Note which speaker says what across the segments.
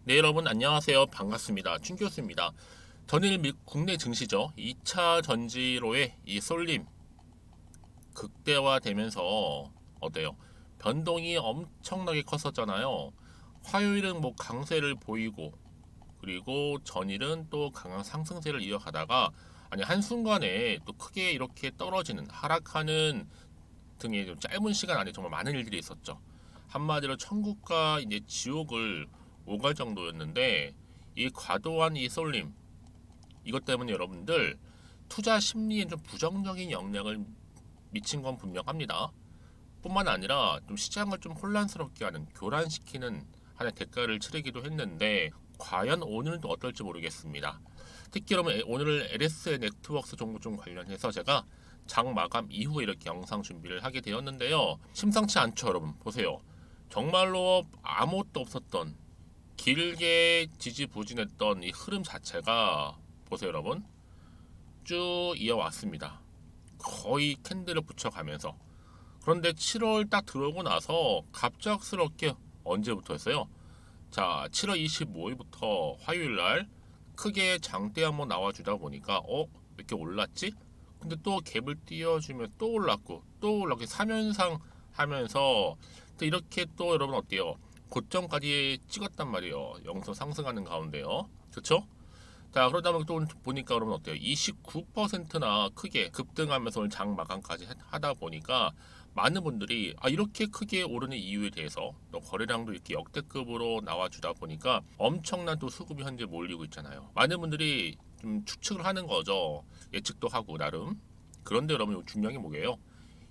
Speaker 1: 네, 여러분 안녕하세요. 반갑습니다. 춘교수입니다. 전일 국내 증시죠. 2차 전지로의 이 쏠림 극대화되면서 어때요? 변동이 엄청나게 컸었잖아요. 화요일은 뭐 강세를 보이고 그리고 전일은 또 강한 상승세를 이어가다가 아니 한순간에 또 크게 이렇게 떨어지는 하락하는 등의 좀 짧은 시간 안에 정말 많은 일들이 있었죠. 한마디로 천국과 이제 지옥을 오갈 정도였는데 이 과도한 이 쏠림 이것 때문에 여러분들 투자 심리에 좀 부정적인 영향을 미친 건 분명합니다. 뿐만 아니라 좀 시장을 좀 혼란스럽게 하는 교란시키는 하나의 대가를 치르기도 했는데 과연 오늘은 또 어떨지 모르겠습니다. 특히 여러분 오늘 LS 네트워크스 종목 좀 관련해서 제가 장 마감 이후에 이렇게 영상 준비를 하게 되었는데요. 심상치 않죠, 여러분. 보세요. 정말로 아무것도 없었던 길게 지지부진했던 이 흐름 자체가 보세요, 여러분. 쭉 이어왔습니다. 거의 캔들을 붙여가면서. 그런데 7월 딱 들어오고 나서 갑작스럽게 언제부터였어요? 자, 7월 25일부터 화요일 날 크게 장대 한번 나와주다 보니까 이렇게 올랐지? 근데 또 갭을 띄워주면 또 올랐고 또 올랐고 3연상 하면서 또 이렇게 또 여러분 어때요? 고점까지 찍었단 말이에요. 영서 상승하는 가운데요. 그쵸? 자, 그러다 보니 또 보니까 여러분 어때요? 29%나 크게 급등하면서 오늘 장 마감까지 하다 보니까 많은 분들이 이렇게 크게 오르는 이유에 대해서 또 거래량도 이렇게 역대급으로 나와주다 보니까 엄청난 또 수급이 현재 몰리고 있잖아요. 많은 분들이 좀 추측을 하는 거죠. 예측도 하고 나름. 그런데 여러분 중요한 게 뭐예요?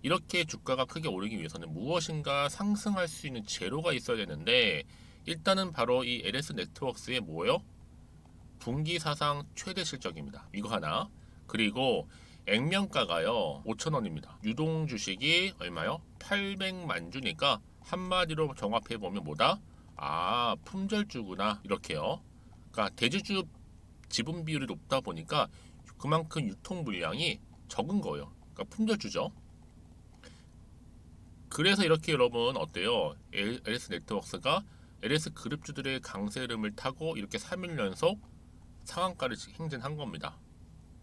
Speaker 1: 이렇게 주가가 크게 오르기 위해서는 무엇인가 상승할 수 있는 재료가 있어야 되는데 일단은 바로 이 LS 네트워크스의 뭐예요? 분기 사상 최대 실적입니다. 이거 하나. 그리고 액면가가요 5,000원입니다. 유동 주식이 얼마요? 800만 주니까 한마디로 정합해 보면 뭐다? 품절주구나 이렇게요. 그러니까 대주주 지분 비율이 높다 보니까 그만큼 유통 물량이 적은 거예요. 그러니까 품절주죠. 그래서 이렇게 여러분 어때요? LS 네트워크스가 LS 그룹주들의 강세 흐름을 타고 이렇게 3일 연속 상한가를 행진한 겁니다.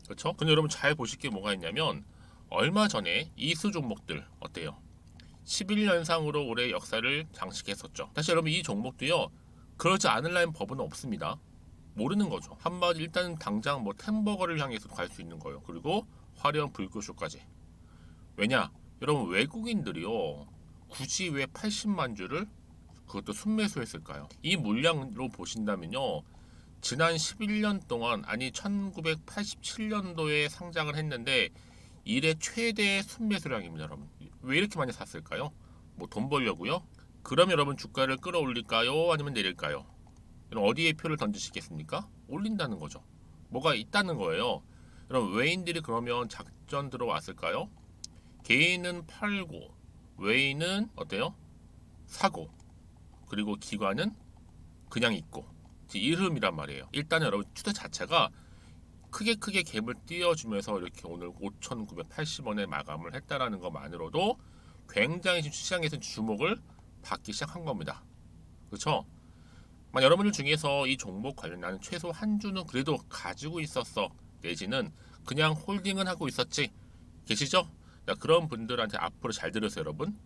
Speaker 1: 그렇죠? 근데 여러분 잘 보실 게 뭐가 있냐면 얼마 전에 이수 종목들 어때요? 11년상으로 올해 역사를 장식했었죠. 사실 여러분 이 종목도요. 그러지 않으려는 법은 없습니다. 모르는 거죠. 한마디 일단 당장 뭐 템버거를 향해서 갈 수 있는 거예요. 그리고 화려한 불교쇼까지. 왜냐? 여러분 외국인들이요. 굳이 왜 80만 주를 그것도 순매수했을까요? 이 물량으로 보신다면요. 지난 11년 동안 아니 1987년도에 상장을 했는데 이래 최대 순매수량입니다, 여러분. 왜 이렇게 많이 샀을까요? 뭐 돈 벌려고요? 그럼 여러분 주가를 끌어올릴까요? 아니면 내릴까요? 여러분 어디에 표를 던지시겠습니까? 올린다는 거죠. 뭐가 있다는 거예요. 여러분 외인들이 그러면 작전 들어왔을까요? 개인은 팔고 외인은 어때요? 사고 그리고 기관은 그냥 있고 이 흐름이란 말이에요. 일단 여러분 추세 자체가 크게 갭을 띄워주면서 이렇게 오늘 5,980원에 마감을 했다라는 것만으로도 굉장히 지금 시장에서 주목을 받기 시작한 겁니다. 그렇죠? 여러분들 중에서 이 종목 관련한 최소 한 주는 그래도 가지고 있었어 내지는 그냥 홀딩은 하고 있었지 계시죠? 자, 그런 분들한테 앞으로 잘 들으세요, 여러분.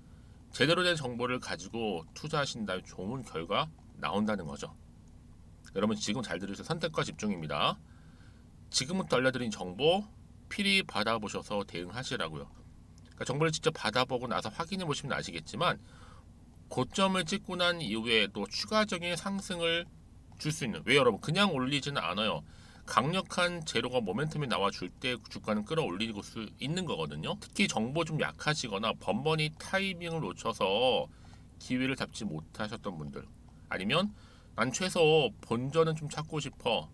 Speaker 1: 제대로 된 정보를 가지고 투자하신다면 좋은 결과 나온다는 거죠. 여러분 지금 잘 들으세요. 선택과 집중입니다. 지금부터 알려드린 정보 필히 받아보셔서 대응하시라고요. 그러니까 정보를 직접 받아보고 나서 확인해 보시면 아시겠지만 고점을 찍고 난 이후에 또 추가적인 상승을 줄 수 있는 왜 여러분 그냥 올리지는 않아요. 강력한 재료가 모멘텀이 나와줄 때 주가는 끌어올릴 수 있는 거거든요. 특히 정보 좀 약하시거나 번번이 타이밍을 놓쳐서 기회를 잡지 못하셨던 분들 아니면 난 최소 본전은 좀 찾고 싶어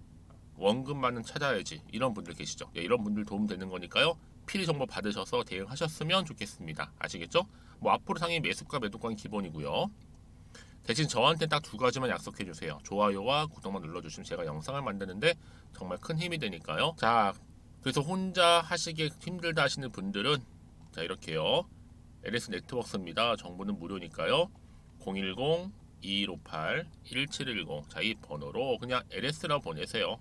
Speaker 1: 원금만은 찾아야지 이런 분들 계시죠. 이런 분들 도움 되는 거니까요. 필히 정보 받으셔서 대응하셨으면 좋겠습니다. 아시겠죠? 뭐 앞으로 상위 매수가 매도가는 기본이고요. 대신 저한테 딱 두 가지만 약속해 주세요. 좋아요와 구독만 눌러주시면 제가 영상을 만드는데 정말 큰 힘이 되니까요. 자, 그래서 혼자 하시기 힘들다 하시는 분들은 자 이렇게요. LS 네트워크입니다. 정보는 무료니까요. 010 2158-1710 자, 이 번호로 그냥 LS라고 보내세요.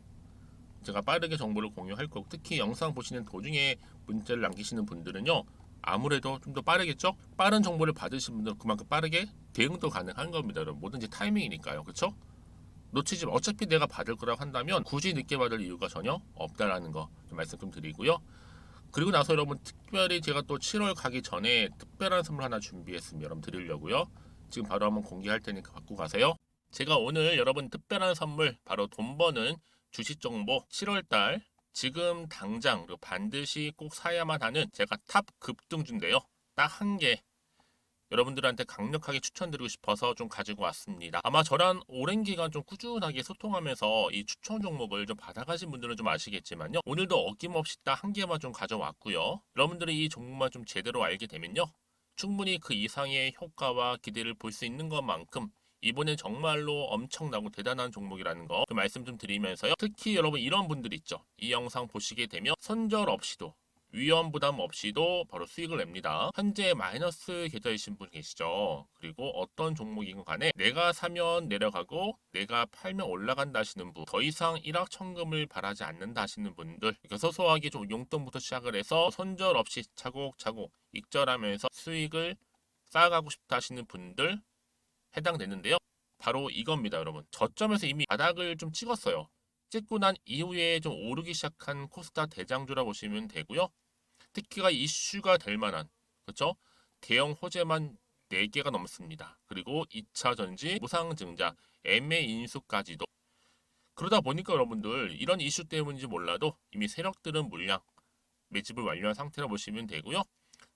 Speaker 1: 제가 빠르게 정보를 공유할 거고, 특히 영상 보시는 도중에 문자를 남기시는 분들은요, 아무래도 좀 더 빠르겠죠? 빠른 정보를 받으신 분들은 그만큼 빠르게 대응도 가능한 겁니다. 여러분, 뭐든지 타이밍이니까요. 그쵸? 놓치지 마. 어차피 내가 받을 거라고 한다면 굳이 늦게 받을 이유가 전혀 없다라는 거 좀 말씀 좀 드리고요. 그리고 나서 여러분, 특별히 제가 또 7월 가기 전에 특별한 선물 하나 준비했습니다. 여러분 드리려고요. 지금 바로 한번 공개할 테니까 받고 가세요. 제가 오늘 여러분 특별한 선물, 바로 돈 버는 주식 정보 7월달 지금 당장 그리고 반드시 꼭 사야만 하는 제가 탑 급등주인데요. 딱 한 개 여러분들한테 강력하게 추천드리고 싶어서 좀 가지고 왔습니다. 아마 저랑 오랜 기간 좀 꾸준하게 소통하면서 이 추천 종목을 좀 받아가신 분들은 좀 아시겠지만요. 오늘도 어김없이 딱 한 개만 좀 가져왔고요. 여러분들이 이 종목만 좀 제대로 알게 되면요, 충분히 그 이상의 효과와 기대를 볼 수 있는 것만큼 이번엔 정말로 엄청나고 대단한 종목이라는 거 좀 말씀 좀 드리면서요. 특히 여러분 이런 분들 있죠. 이 영상 보시게 되면 손절 없이도 위험 부담 없이도 바로 수익을 냅니다. 현재 마이너스 계좌이신 분 계시죠? 그리고 어떤 종목이건 간에 내가 사면 내려가고 내가 팔면 올라간다 하시는 분, 더 이상 일확천금을 바라지 않는다 하시는 분들, 그러니까 소소하게 좀 용돈부터 시작을 해서 손절 없이 차곡차곡 익절하면서 수익을 쌓아가고 싶다 하시는 분들 해당되는데요. 바로 이겁니다, 여러분. 저점에서 이미 바닥을 좀 찍었어요. 찍고 난 이후에 좀 오르기 시작한 코스닥 대장주라 보시면 되고요. 특히가 이슈가 될 만한, 그렇죠? 대형 호재만 4개가 넘습니다. 그리고 2차 전지, 무상증자, MA 인수까지도. 그러다 보니까 여러분들 이런 이슈 때문인지 몰라도 이미 세력들은 물량 매집을 완료한 상태라 보시면 되고요.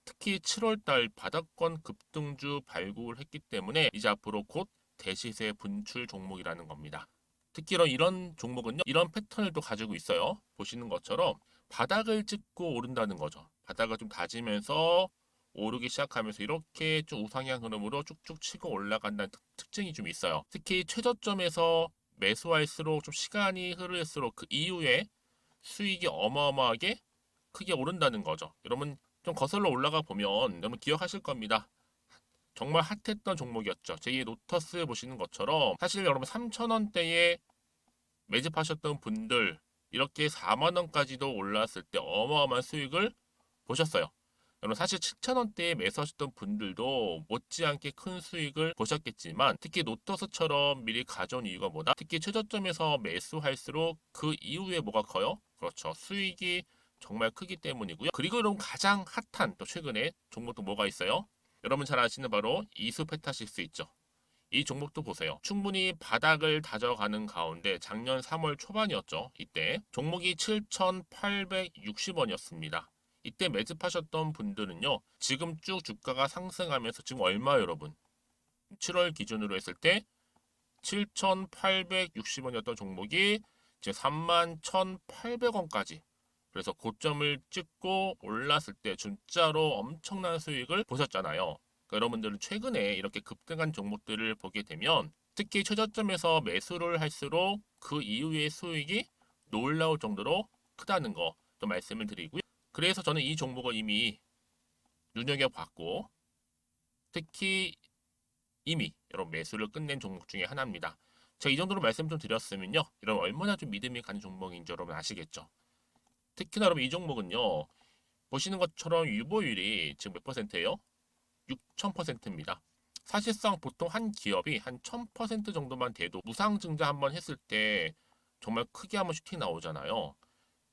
Speaker 1: 특히 7월달 바닥권 급등주 발굴을 했기 때문에 이제 앞으로 곧 대시세 분출 종목이라는 겁니다. 특히 이런 종목은요, 이런 패턴을 또 가지고 있어요. 보시는 것처럼 바닥을 찍고 오른다는 거죠. 바닥을 좀 다지면서 오르기 시작하면서 이렇게 좀 우상향 흐름으로 쭉쭉 치고 올라간다는 특징이 좀 있어요. 특히 최저점에서 매수할수록 좀 시간이 흐를수록 그 이후에 수익이 어마어마하게 크게 오른다는 거죠. 여러분 좀 거슬러 올라가 보면 여러분 기억하실 겁니다. 정말 핫했던 종목이었죠. 제2의 로터스 보시는 것처럼 사실 여러분 3,000원대에 매집하셨던 분들 이렇게 4만 원까지도 올랐을 때 어마어마한 수익을 보셨어요. 여러분 사실 7,000원대에 매수하셨던 분들도 못지않게 큰 수익을 보셨겠지만, 특히 노터스처럼 미리 가져온 이유가 뭐다? 특히 최저점에서 매수할수록 그 이후에 뭐가 커요? 그렇죠. 수익이 정말 크기 때문이고요. 그리고 여러분 가장 핫한 또 최근에 종목도 뭐가 있어요? 여러분 잘 아시는 바로 이수페타시스 있죠. 이 종목도 보세요. 충분히 바닥을 다져가는 가운데 작년 3월 초반이었죠. 이때 종목이 7,860원이었습니다. 이때 매집하셨던 분들은요, 지금 쭉 주가가 상승하면서 지금 얼마 여러분? 7월 기준으로 했을 때 7,860원이었던 종목이 이제 31,800원까지, 그래서 고점을 찍고 올랐을 때 진짜로 엄청난 수익을 보셨잖아요. 그러니까 여러분들은 최근에 이렇게 급등한 종목들을 보게 되면 특히 최저점에서 매수를 할수록 그 이후의 수익이 놀라울 정도로 크다는 거 또 말씀을 드리고요. 그래서 저는 이 종목을 이미 눈여겨봤고, 특히 이미 여러분 매수를 끝낸 종목 중에 하나입니다. 제가 이 정도로 말씀 좀 드렸으면요, 여러분 얼마나 좀 믿음이 가는 종목인지 여러분 아시겠죠? 특히나 여러분 이 종목은요, 보시는 것처럼 유보율이 지금 몇 퍼센트예요? 6,000%입니다. 사실상 보통 한 기업이 한 1,000% 정도만 돼도 무상증자 한번 했을 때 정말 크게 한번 슈팅 나오잖아요.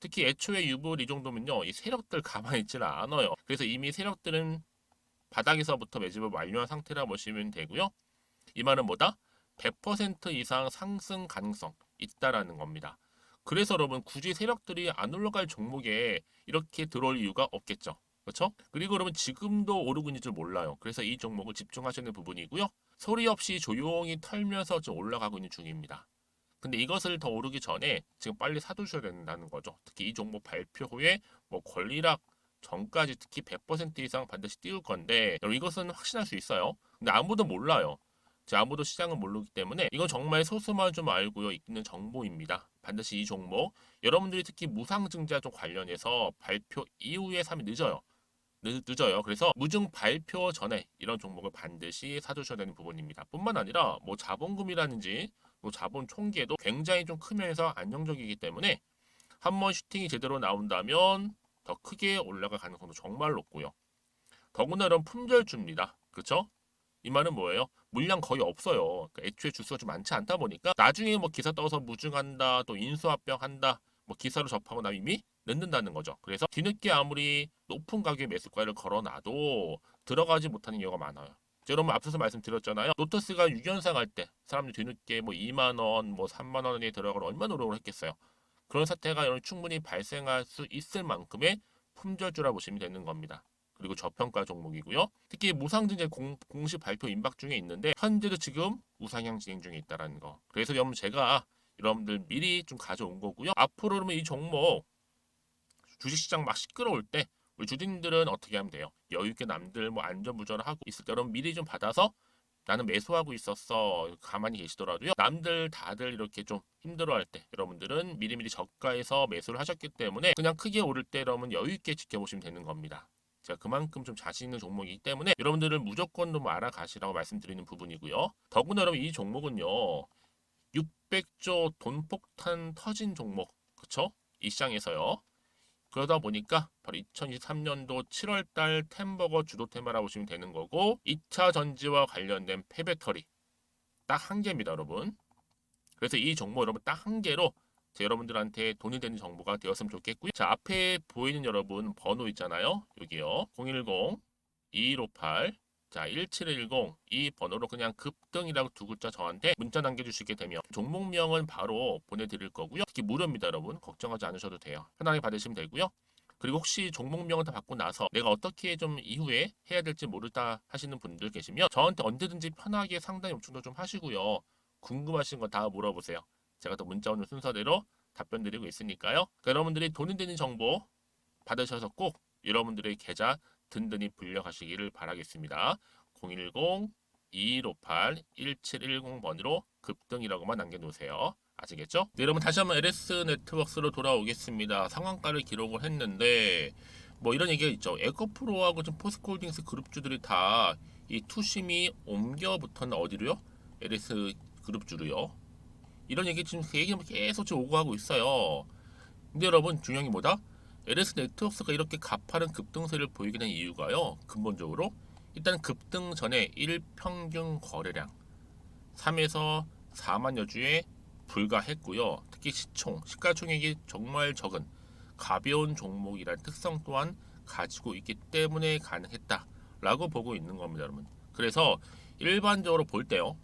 Speaker 1: 특히 애초에 유보율 이 정도면요, 이 세력들 가만히 있지는 않아요. 그래서 이미 세력들은 바닥에서부터 매집을 완료한 상태라 보시면 되고요. 이 말은 뭐다? 100% 이상 상승 가능성 있다라는 겁니다. 그래서 여러분 굳이 세력들이 안 올라갈 종목에 이렇게 들어올 이유가 없겠죠. 그렇죠? 그리고 여러분 지금도 오르고 있는 줄 몰라요. 그래서 이 종목을 집중하시는 부분이고요. 소리 없이 조용히 털면서 좀 올라가고 있는 중입니다. 근데 이것을 더 오르기 전에 지금 빨리 사두셔야 된다는 거죠. 특히 이 종목 발표 후에 뭐 권리락 전까지 특히 100% 이상 반드시 띄울 건데, 여러분 이것은 확신할 수 있어요. 근데 아무도 몰라요. 아무도 시장을 모르기 때문에 이건 정말 소수만 좀 알고 있는 정보입니다. 반드시 이 종목 여러분들이 특히 무상증자 좀 관련해서 발표 이후에 사면 늦어요. 늦어요. 그래서 무증 발표 전에 이런 종목을 반드시 사두셔야 되는 부분입니다. 뿐만 아니라 뭐 자본금이라든지 뭐 자본 총기에도 굉장히 좀 크면서 안정적이기 때문에 한번 슈팅이 제대로 나온다면 더 크게 올라갈 가능성도 정말 높고요. 더구나 이런 품절주입니다. 그렇죠? 이 말은 뭐예요? 물량 거의 없어요. 그러니까 애초에 주수가 좀 많지 않다 보니까 나중에 뭐 기사 떠서 무증한다, 또 인수합병한다, 뭐 기사로 접하고 나면 이미 늦는다는 거죠. 그래서 뒤늦게 아무리 높은 가격의 매수가를 걸어놔도 들어가지 못하는 경우가 많아요. 여러분 앞서서 말씀드렸잖아요. 로터스가 6연상 할 때 사람들이 뒤늦게 뭐 2만 원, 뭐 3만 원에 들어가러 얼마나 노력을 했겠어요. 그런 사태가 충분히 발생할 수 있을 만큼의 품절주라 보시면 되는 겁니다. 그리고 저평가 종목이고요. 특히 무상증자 공식 발표 임박 중에 있는데 현재도 지금 우상향 진행 중에 있다는 거. 그래서 여러분 제가 여러분들 미리 좀 가져온 거고요. 앞으로 그러면 이 종목 주식시장 막 시끄러울 때 우리 주주님들은 어떻게 하면 돼요? 여유 있게 남들 뭐 안전부전을 하고 있을 때 여러분 미리 좀 받아서 나는 매수하고 있었어. 가만히 계시더라도요. 남들 다들 이렇게 좀 힘들어할 때 여러분들은 미리미리 저가에서 매수를 하셨기 때문에 그냥 크게 오를 때 여러분 여유 있게 지켜보시면 되는 겁니다. 제가 그만큼 좀 자신 있는 종목이기 때문에 여러분들은 무조건 좀 알아가시라고 말씀드리는 부분이고요. 더구나 여러분 이 종목은요. 600조 돈폭탄 터진 종목. 그쵸? 이 시장에서요. 그러다 보니까 바로 2023년도 7월달 템버거 주도 테마라고 보시면 되는 거고 2차 전지와 관련된 폐배터리 딱 한 개입니다, 여러분. 그래서 이 정보 여러분 딱 한 개로 제 여러분들한테 돈이 되는 정보가 되었으면 좋겠고요. 자, 앞에 보이는 여러분 번호 있잖아요. 여기요. 010-2158 자, 1710 이 번호로 그냥 급등이라고 두 글자 저한테 문자 남겨주시게 되면 종목명은 바로 보내드릴 거고요. 특히 무료입니다, 여러분. 걱정하지 않으셔도 돼요. 편하게 받으시면 되고요. 그리고 혹시 종목명을 다 받고 나서 내가 어떻게 좀 이후에 해야 될지 모르다 하시는 분들 계시면 저한테 언제든지 편하게 상담 요청도 좀 하시고요. 궁금하신 거 다 물어보세요. 제가 또 문자 오는 순서대로 답변 드리고 있으니까요. 그러니까 여러분들이 돈이 되는 정보 받으셔서 꼭 여러분들의 계좌 든든히 불려가시기를 바라겠습니다. 010-2158-1710번으로 급등이라고만 남겨놓으세요. 아시겠죠? 네, 여러분 다시 한번 LS 네트워크스로 돌아오겠습니다. 상한가를 기록을 했는데 뭐 이런 얘기가 있죠. 에코프로하고 좀 포스코홀딩스 그룹주들이 다 이 투심이 옮겨 붙었는 어디로요? LS 그룹주로요. 이런 얘기 지금 그 얘기 계속 지금 오고 하고 있어요. 근데 여러분 중요한 게 뭐다? LS 네트워크스가 이렇게 가파른 급등세를 보이게 된 이유가요. 근본적으로 일단 급등 전에 일평균 거래량 3에서 4만여 주에 불과했고요. 특히 시가총액이 정말 적은 가벼운 종목이라는 특성 또한 가지고 있기 때문에 가능했다라고 보고 있는 겁니다, 여러분. 그래서 일반적으로 볼 때요.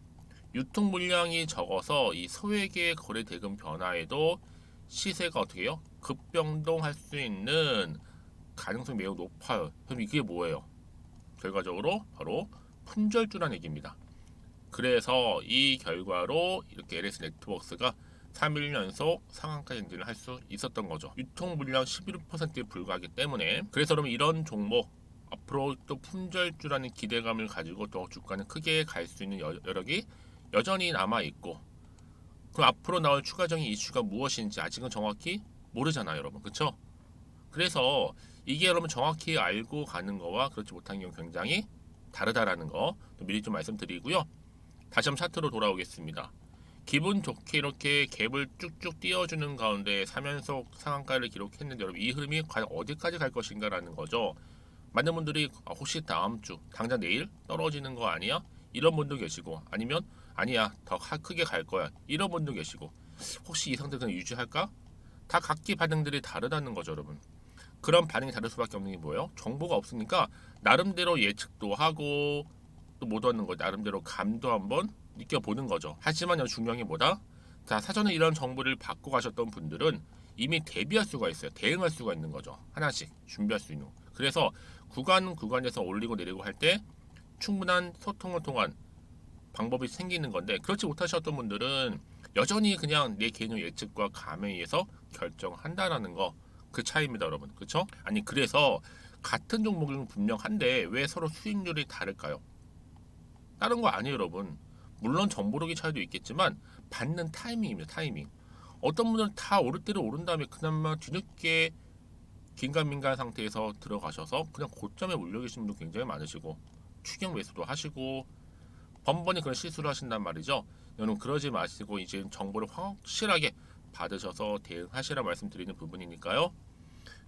Speaker 1: 유통 물량이 적어서 이 소액의 거래 대금 변화에도 시세가 어떻게 해요? 급변동할 수 있는 가능성이 매우 높아요. 그럼 이게 뭐예요? 결과적으로 바로 품절주라는 얘기입니다. 그래서 이 결과로 이렇게 LS 네트워크스가 3일 연속 상한가 행진을 할 수 있었던 거죠. 유통 물량 11%에 불과하기 때문에 그래서 그러면 이런 종목 앞으로 또 품절주라는 기대감을 가지고 또 주가는 크게 갈 수 있는 여력이 여전히 남아 있고 그럼 앞으로 나올 추가적인 이슈가 무엇인지 아직은 정확히 모르잖아요, 여러분. 그렇죠? 그래서 이게 여러분 정확히 알고 가는 거와 그렇지 못한 경우 굉장히 다르다라는 거 미리 좀 말씀드리고요. 다시 한번 차트로 돌아오겠습니다. 기분 좋게 이렇게 갭을 쭉쭉 띄워주는 가운데 3연속 상한가를 기록했는데 여러분 이 흐름이 과연 어디까지 갈 것인가라는 거죠. 많은 분들이 혹시 다음 주 당장 내일 떨어지는 거 아니야? 이런 분도 계시고 아니면 아니야 더 크게 갈 거야 이런 분도 계시고 혹시 이 상태 그냥 유지할까? 다 각기 반응들이 다르다는 거죠, 여러분. 그런 반응이 다를 수밖에 없는 게 뭐예요? 정보가 없으니까 나름대로 예측도 하고 또 못 얻는 거 나름대로 감도 한번 느껴보는 거죠. 하지만 여기 중요한 게 뭐다? 자, 사전에 이런 정보를 받고 가셨던 분들은 이미 대비할 수가 있어요. 대응할 수가 있는 거죠. 하나씩 준비할 수 있는 거. 그래서 구간에서 올리고 내리고 할 때 충분한 소통을 통한 방법이 생기는 건데 그렇지 못하셨던 분들은 여전히 그냥 내 개인의 예측과 감에 의해서 결정한다라는 거 그 차이입니다, 여러분. 그렇죠? 아니 그래서 같은 종목은 분명한데 왜 서로 수익률이 다를까요? 다른 거 아니에요, 여러분. 물론 정보력의 차이도 있겠지만 받는 타이밍입니다. 타이밍. 어떤 분들은 다 오를 대로 오른 다음에 그나마 뒤늦게 긴가민가한 상태에서 들어가셔서 그냥 고점에 몰려 계신 분도 굉장히 많으시고 추격 매수도 하시고 번번이 그런 실수를 하신단 말이죠. 여러분 그러지 마시고 이제 정보를 확실하게 받으셔서 대응하시라 말씀드리는 부분이니까요.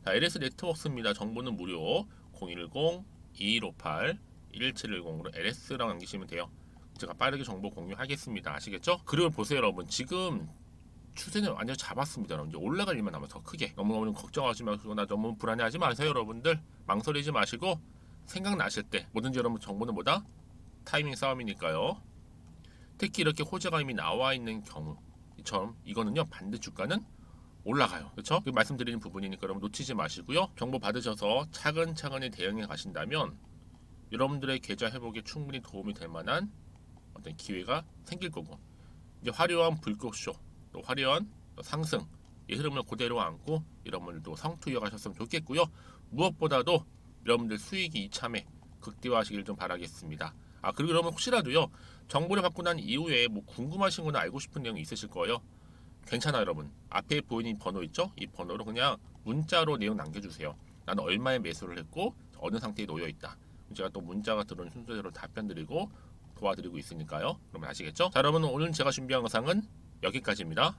Speaker 1: 자, LS 네트워크입니다. 정보는 무료 010-2158-1710으로 LS라고 남기시면 돼요. 제가 빠르게 정보 공유하겠습니다. 아시겠죠? 그리고 보세요 여러분. 지금 추세는 완전 잡았습니다. 여러분. 이제 올라갈 일만 남아서 크게 너무 걱정하지 마시거나 너무 불안해하지 마세요. 여러분들 망설이지 마시고 생각나실 때 뭐든지 여러분 정보는 뭐다? 타이밍 싸움이니까요. 특히 이렇게 호재가 이미 나와 있는 경우처럼 이거는요 반드 주가는 올라가요. 그렇죠? 말씀드리는 부분이니까 여러분 놓치지 마시고요. 정보 받으셔서 차근차근히 대응해 가신다면 여러분들의 계좌 회복에 충분히 도움이 될 만한 어떤 기회가 생길 거고 이제 화려한 불꽃쇼 또 화려한 상승 이 흐름을 그대로 안고 여러분들도 성투 이어가셨으면 좋겠고요. 무엇보다도 여러분들 수익이 이참에 극대화하시길 좀 바라겠습니다. 아 그리고 여러분 혹시라도요 정보를 받고 난 이후에 뭐 궁금하신 거나 알고 싶은 내용이 있으실 거예요. 괜찮아요 여러분. 앞에 보이는 번호 있죠? 이 번호로 그냥 문자로 내용 남겨주세요. 나는 얼마에 매수를 했고 어느 상태에 놓여 있다. 제가 또 문자가 들어오는 순서대로 답변 드리고 도와드리고 있으니까요. 그러면 아시겠죠? 자 여러분 오늘 제가 준비한 영상은 여기까지입니다.